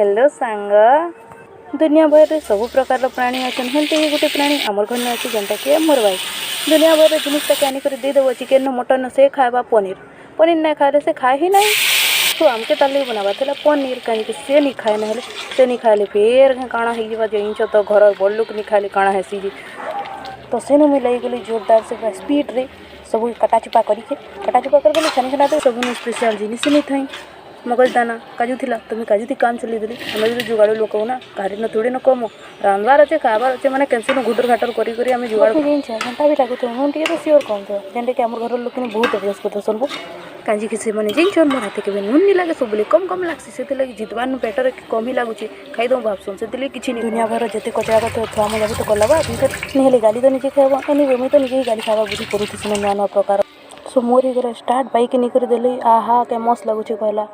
Hello सांग दुनिया भर सब प्रकार प्राणी अच्छा हेल्थे गोटे प्राणी आमर घर अच्छे जेनटा कि मोर भाई दुनिया भर जिनटा आनिक देदेव चिकेन मटन से खावा पनीर पनीर ना खाए से खाए ही ना तो आमके ताली बनावा पनीर कहीं से नहीं खाए ना से नहीं खाए फेर काଣା हो जाइछ तो घर बड़ लोग नहीं खाए काଣା हेसी तो से मुझे लगी गली जोरदार से पूरा स्पीड रे सब कटाचुपा कर छानी छाना सब स्पेशल जिनिस नहीं थाई मगज दाना काजू थिला तुम्हें काजू थी काम चली देली आम जो जुगाड़ लोक ना गाड़ी न थोड़ी न कम रांधवार अच्छे खाबार अच्छे मैंने कैसे घुटर घाटर करी आम जुगाड़ घंटा भी लगुत मुझे तो सियोर कम थे जेनटा कि आम घर लोक बहुत अभ्यास करते सब कहीं से मैंने जिन मोर हाथ के नुन नहीं लगे सब कम कम लगसी से लगे जितबार पेटर कम ही लगुच खाईदे भावसन से किसी दुनिया भर जिते कचरा कथ छुआ मजा भी तो कलवा नहीं गाली तो निजे खाइब एनी मुझे तो निजे गाली खावा बुझी करूँ नुआ नुआ प्रकार सो मोर स्टार्ट बाइक नहीं कर देली आहा क्या मस्त लगुच कहला।